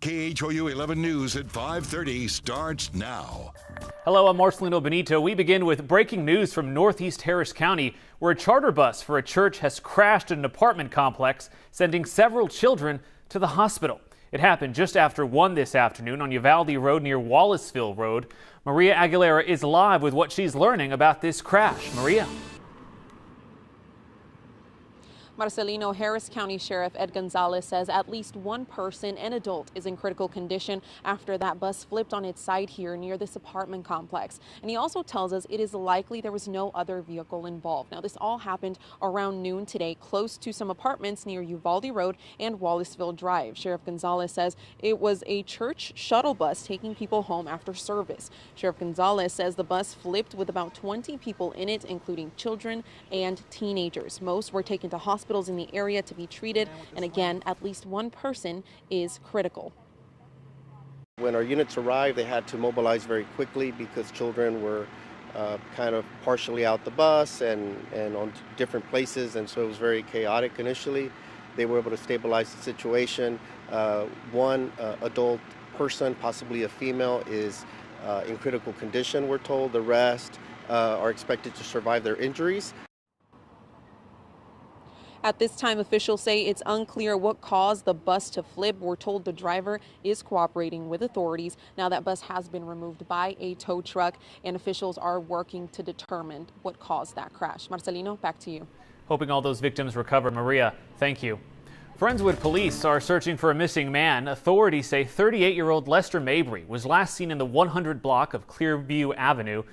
KHOU 11 News at 5:30 starts now. Hello, I'm Marcelino Benito. We begin with breaking news from Northeast Harris County, where a charter bus for a church has crashed in an apartment complex, sending several children to the hospital. It happened just after 1 this afternoon on Uvalde Road near Wallaceville Road. Maria Aguilera is live with what she's learning about this crash. Maria. Marcelino, Harris County Sheriff Ed Gonzalez says at least one person, an adult, is in critical condition after that bus flipped on its side here near this apartment complex. And he also tells us it is likely there was no other vehicle involved. Now, this all happened around noon today, close to some apartments near Uvalde Road and Wallaceville Drive. Sheriff Gonzalez says it was a church shuttle bus taking people home after service. Sheriff Gonzalez says the bus flipped with about 20 people in it, including children and teenagers. Most were taken to hospitals in the area to be treated, and again, at least one person is critical. When our units arrived, they had to mobilize very quickly because children were kind of partially out the bus and on different places, and so it was very chaotic initially. They were able to stabilize the situation. One adult person, possibly a female, is in critical condition, we're told. The rest are expected to survive their injuries. At this time, officials say it's unclear what caused the bus to flip. We're told the driver is cooperating with authorities. Now that bus has been removed by a tow truck, and officials are working to determine what caused that crash. Marcelino, back to you. Hoping all those victims recover. Maria, thank you. Friendswood police are searching for a missing man. Authorities say 38-year-old Lester Mabry was last seen in the 100 block of Clearview Avenue.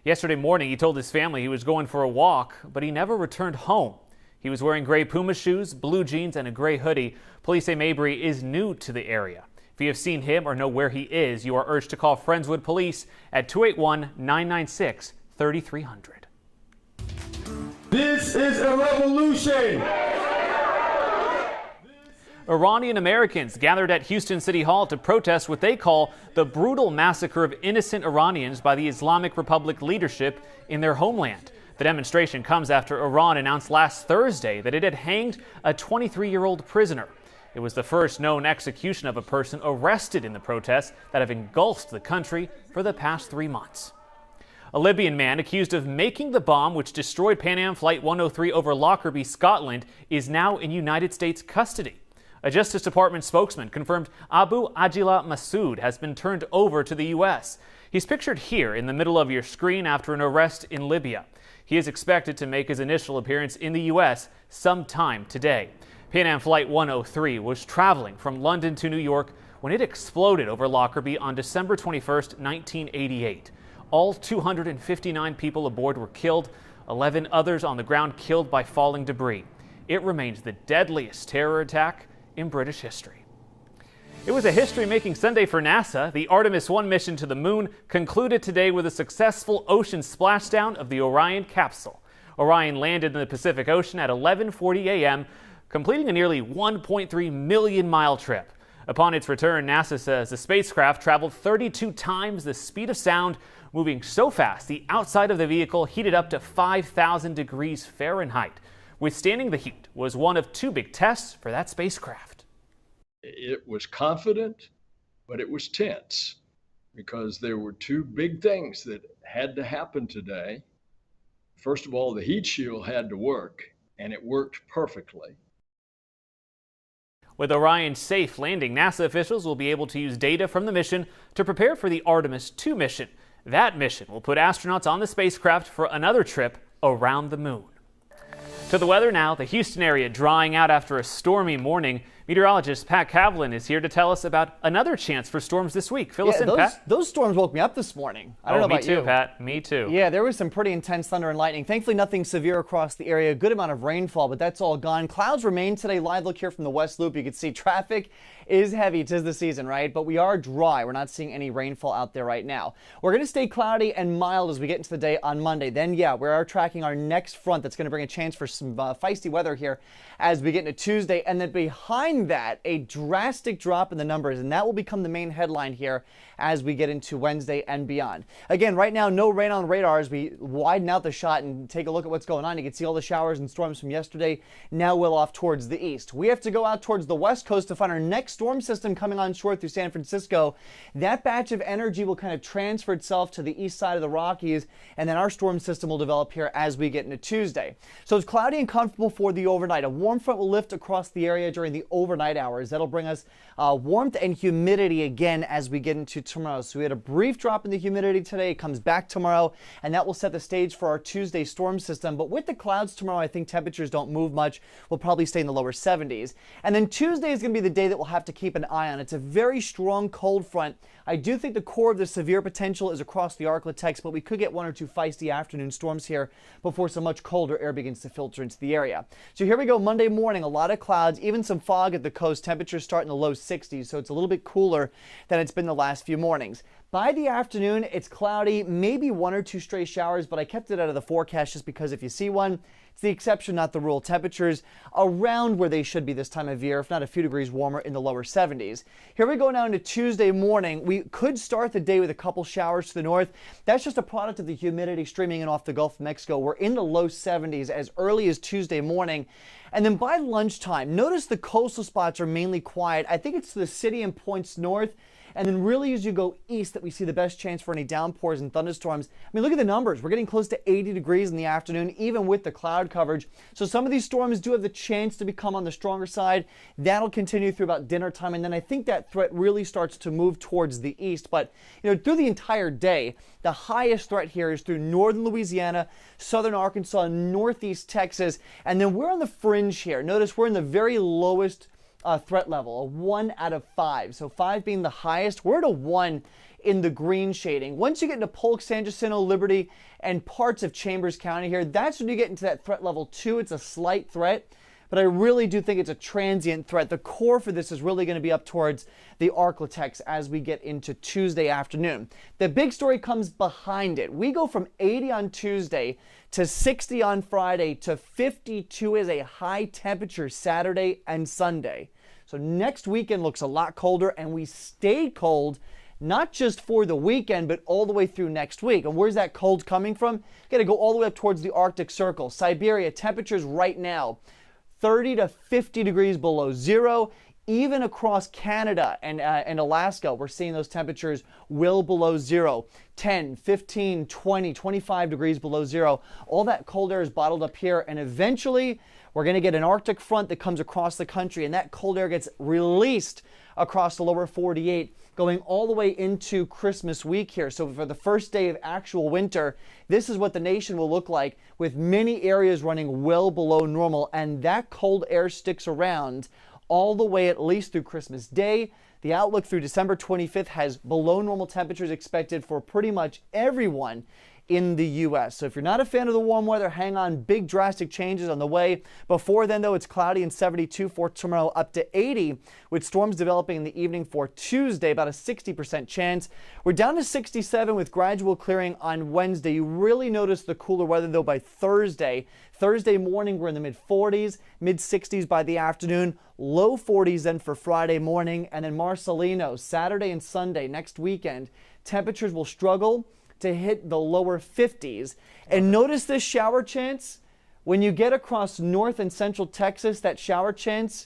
Yesterday morning, he told his family he was going for a walk, but he never returned home. He was wearing gray Puma shoes, blue jeans, and a gray hoodie. Police say Mabry is new to the area. If you have seen him or know where he is, you are urged to call Friendswood Police at 281-996-3300. This is a revolution! Iranian Americans gathered at Houston City Hall to protest what they call the brutal massacre of innocent Iranians by the Islamic Republic leadership in their homeland. The demonstration comes after Iran announced last Thursday that it had hanged a 23-year-old prisoner. It was the first known execution of a person arrested in the protests that have engulfed the country for the past 3 months. A Libyan man accused of making the bomb which destroyed Pan Am Flight 103 over Lockerbie, Scotland, is now in United States custody. A Justice Department spokesman confirmed Abu Ajila Massoud has been turned over to the U.S. He's pictured here in the middle of your screen after an arrest in Libya. He is expected to make his initial appearance in the U.S. sometime today. Pan Am Flight 103 was traveling from London to New York when it exploded over Lockerbie on December 21st, 1988. All 259 people aboard were killed, 11 others on the ground killed by falling debris. It remains the deadliest terror attack in British history. It was a history-making Sunday for NASA. The Artemis 1 mission to the moon concluded today with a successful ocean splashdown of the Orion capsule. Orion landed in the Pacific Ocean at 11:40 a.m., completing a nearly 1.3 million-mile trip. Upon its return, NASA says the spacecraft traveled 32 times the speed of sound, moving so fast the outside of the vehicle heated up to 5,000 degrees Fahrenheit. Withstanding the heat was one of 2 big tests for that spacecraft. It was confident, but it was tense because there were 2 big things that had to happen today. First of all, the heat shield had to work, and it worked perfectly. With Orion's safe landing, NASA officials will be able to use data from the mission to prepare for the Artemis 2 mission. That mission will put astronauts on the spacecraft for another trip around the moon. To the weather now, the Houston area drying out after a stormy morning. Meteorologist Pat Kavlin is here to tell us about another chance for storms this week. Fill us in, Pat. Those storms woke me up this morning. I don't know about you. Me too, Pat. Me too. Yeah, there was some pretty intense thunder and lightning. Thankfully, nothing severe across the area. A good amount of rainfall, but that's all gone. Clouds remain today. Live look here from the West Loop. You can see traffic is heavy. 'Tis the season, right? But we are dry. We're not seeing any rainfall out there right now. We're going to stay cloudy and mild as we get into the day on Monday. Then, yeah, we are tracking our next front that's going to bring a chance for some feisty weather here as we get into Tuesday. And then behind doing that, a drastic drop in the numbers, and that will become the main headline here as we get into Wednesday and beyond. Again, right now, no rain on radar as we widen out the shot and take a look at what's going on. You can see all the showers and storms from yesterday now well off towards the east. We have to go out towards the west coast to find our next storm system coming on shore through San Francisco. That batch of energy will kind of transfer itself to the east side of the Rockies, and then our storm system will develop here as we get into Tuesday. So it's cloudy and comfortable for the overnight. A warm front will lift across the area during the overnight hours. That'll bring us warmth and humidity again as we get into tomorrow. So we had a brief drop in the humidity today. It comes back tomorrow, and that will set the stage for our Tuesday storm system. But with the clouds tomorrow, I think temperatures don't move much. We'll probably stay in the lower 70s. And then Tuesday is going to be the day that we'll have to keep an eye on. It's a very strong cold front. I do think the core of the severe potential is across the Arklatex, but we could get one or two feisty afternoon storms here before some much colder air begins to filter into the area. So here we go, Monday morning, a lot of clouds, even some fog at the coast. Temperatures start in the low 60s, so it's a little bit cooler than it's been the last few mornings. By the afternoon, it's cloudy, maybe one or two stray showers, but I kept it out of the forecast just because if you see one, it's the exception, not the rule. Temperatures around where they should be this time of year, if not a few degrees warmer in the lower 70s. Here we go now into Tuesday morning. We could start the day with a couple showers to the north. That's just a product of the humidity streaming in off the Gulf of Mexico. We're in the low 70s as early as Tuesday morning. And then by lunchtime, notice the coastal spots are mainly quiet. I think it's the city and points north. And then really as you go east that we see the best chance for any downpours and thunderstorms. I mean, look at the numbers. We're getting close to 80 degrees in the afternoon, even with the cloud coverage. So some of these storms do have the chance to become on the stronger side. That'll continue through about dinner time. And then I think that threat really starts to move towards the east. But, you know, through the entire day, the highest threat here is through northern Louisiana, southern Arkansas, northeast Texas. And then we're on the fringe here. Notice we're in the very lowest threat level, a 1 out of 5. So 5 being the highest. We're at a 1 in the green shading. Once you get into Polk, San Jacinto, Liberty, and parts of Chambers County here, that's when you get into that threat level 2. It's a slight threat, but I really do think it's a transient threat. The core for this is really going to be up towards the Arklatex as we get into Tuesday afternoon. The big story comes behind it. We go from 80 on Tuesday to 60 on Friday to 52 as a high temperature Saturday and Sunday. So next weekend looks a lot colder, and we stay cold not just for the weekend, but all the way through next week. And where's that cold coming from? Got to go all the way up towards the Arctic Circle. Siberia, temperatures right now 30 to 50 degrees below zero. Even across Canada and Alaska, we're seeing those temperatures well below zero. 10, 15, 20, 25 degrees below zero. All that cold air is bottled up here, and eventually we're going to get an Arctic front that comes across the country, and that cold air gets released across the lower 48, going all the way into Christmas week here. So for the first day of actual winter, this is what the nation will look like, with many areas running well below normal, and that cold air sticks around all the way at least through Christmas Day. The outlook through December 25th has below normal temperatures expected for pretty much everyone in the U.S. So if you're not a fan of the warm weather, hang on. Big drastic changes on the way. Before then, though, it's cloudy and 72 for tomorrow, up to 80, with storms developing in the evening for Tuesday, about a 60% chance. We're down to 67 with gradual clearing on Wednesday. You really notice the cooler weather, though, by Thursday. Thursday morning, we're in the mid-40s, mid-60s by the afternoon, low 40s then for Friday morning, and then Marcelino, Saturday and Sunday, next weekend. Temperatures will struggle to hit the lower 50s. And notice this shower chance. When you get across north and central Texas, that shower chance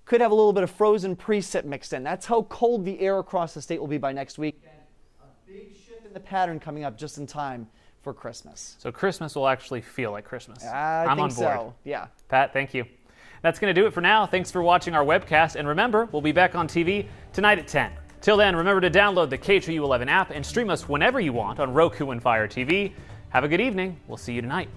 could have a little bit of frozen precip mixed in. That's how cold the air across the state will be by next weekend. A big shift in the pattern coming up just in time for Christmas. So Christmas will actually feel like Christmas. I'm on board. So. Yeah. Pat, thank you. That's going to do it for now. Thanks for watching our webcast. And remember, we'll be back on TV tonight at 10. Till then, remember to download the KHOU 11 app and stream us whenever you want on Roku and Fire TV. Have a good evening. We'll see you tonight.